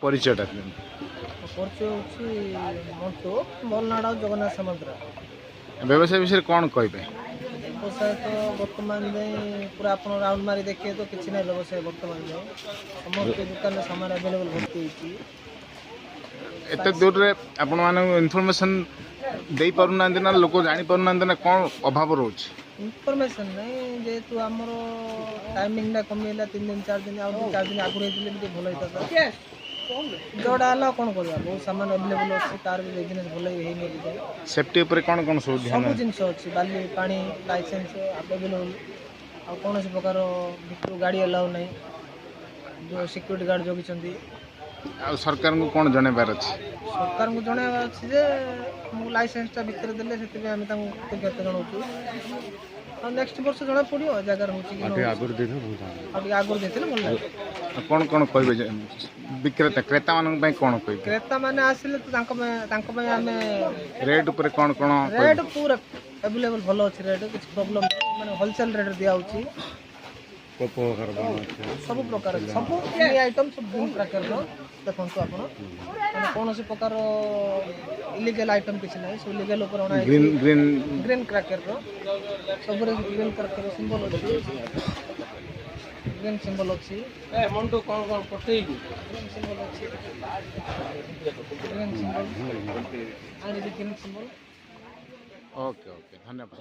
ପରିଚୟଟା ପରିଚୟ ହେଉଛି ମଣ୍ଟୁ ମଲନାଡ଼ ଜଗନ୍ନାଥ ସମୁଦ୍ର। ବ୍ୟବସାୟ ବିଷୟରେ କ'ଣ କହିବେ? ବ୍ୟବସାୟ ତ ବର୍ତ୍ତମାନ ଯାଇ ପୁରା ଆପଣ ରାଉଣ୍ଡ ମାରି ଦେଖିବେ ତ କିଛି ନାହିଁ ବ୍ୟବସାୟ ବର୍ତ୍ତମାନ ଯାଇ ସମସ୍ତ ଦୋକାନରେ ସାମାନ ଆଭେଲେବଲ୍ ଭର୍ତ୍ତି ହେଇଛି। ଏତେ ଦୂରରେ ଆପଣମାନଙ୍କୁ ଇନଫର୍ମେସନ୍ ଦେଇପାରୁନାହାନ୍ତି ନା ଲୋକ ଜାଣିପାରୁନାହାନ୍ତି ନା କ'ଣ ଅଭାବ ରହୁଛି? ଇନଫର୍ମେସନ୍ ନାହିଁ ଯେହେତୁ ଆମର ଟାଇମିଂଟା କମିଗଲା 3 ଦିନ 4 ଦିନ ଆଉ 4 ଦିନ ଆଗରୁ ହେଇଥିଲେ ଟିକେ ଭଲ ହେଇଥାନ୍ତା। ଯେଉଁଟା ହେଲା କ'ଣ କରିବା ବହୁତ ସାମାନ ଆଭେଲେବଲ୍ ଅଛି ତାର ବି ବିଜନେସ୍ ଭଲ ହେଇନି ଏବେ। ସେଫ୍ଟି ଉପରେ କ'ଣ କ'ଣ ସବୁ ଧ୍ୟାନ? ସବୁ ଜିନିଷ ଅଛି ବାଲି ପାଣି ଲାଇସେନ୍ସ ଆଭେଲେବଲ୍ ଆଉ କୌଣସି ପ୍ରକାର ଭିତରୁ ଗାଡ଼ି ଆଲାଉ ନାହିଁ। ଯେଉଁ ସିକ୍ୟୁରିଟି ଗାର୍ଡ଼ ଜଗିଛନ୍ତି। ଆଉ ସରକାରଙ୍କୁ କ'ଣ ଜଣାଇବାର ଅଛି? ସରକାରଙ୍କୁ ଜଣାଇବାର ଅଛି ଯେ ଆମକୁ ଲାଇସେନ୍ସଟା ଭିତରେ ଦେଲେ ସେଥିପାଇଁ ଆମେ ତାଙ୍କୁ କୃତଜ୍ଞତା ଜଣାଉଛୁ। ଆଉ ନେକ୍ସଟ ବର୍ଷ ଜଣାପଡ଼ିବ ଏ ଜାଗାରେ ହେଉଛି କି ଟିକେ ଆଗରୁ ଦେଇଥିଲେ ଭଲ ଲାଗେ। କ'ଣ କ'ଣ କହିବେ ଯେ କ୍ରେତାମାନଙ୍କ ପାଇଁ କ'ଣ କହିବେ? କ୍ରେତାମାନେ ଆସିଲେ ତ ତାଙ୍କ ପାଇଁ ଆମେ ରେଟ୍ ଉପରେ କ'ଣ କ'ଣ ରେଟ୍ ପୁରା ଆଭେଲେବଲ୍ ଭଲ ଅଛି ରେଟ୍ କିଛି ପ୍ରୋବ୍ଲେମ୍ ନାହିଁ ମାନେ ହୋଲସେଲ୍ ରେଟ୍ ଦିଆହେଉଛି। ସବୁ ପ୍ରକାର ସବୁ ଆଇଟମ୍ ସବୁ ଗ୍ରୀନ୍ କ୍ରାକର୍ର ଦେଖନ୍ତୁ ଆପଣ ମାନେ କୌଣସି ପ୍ରକାର ଇଲିଗାଲ୍ ଆଇଟମ୍ କିଛି ନାହିଁ ସବୁ ଲିଗାଲ୍ ଉପରେ ଅଣା ଗ୍ରୀନ୍ କ୍ରାକର୍ର ସବୁରେ ଗ୍ରୀନ୍ କ୍ରାକର୍ର ସିମ୍ବଲ୍ ଅଛି। ଗ୍ରୀନ୍ ସିମ୍ବଲ୍ ଅଛି ମଣ୍ଟୁ କ'ଣ ପଠେଇବି ଗ୍ରୀନ୍ ସିମ୍ବଲ୍ ଅଛି green symbol green symbol. Okay ଧନ୍ୟବାଦ।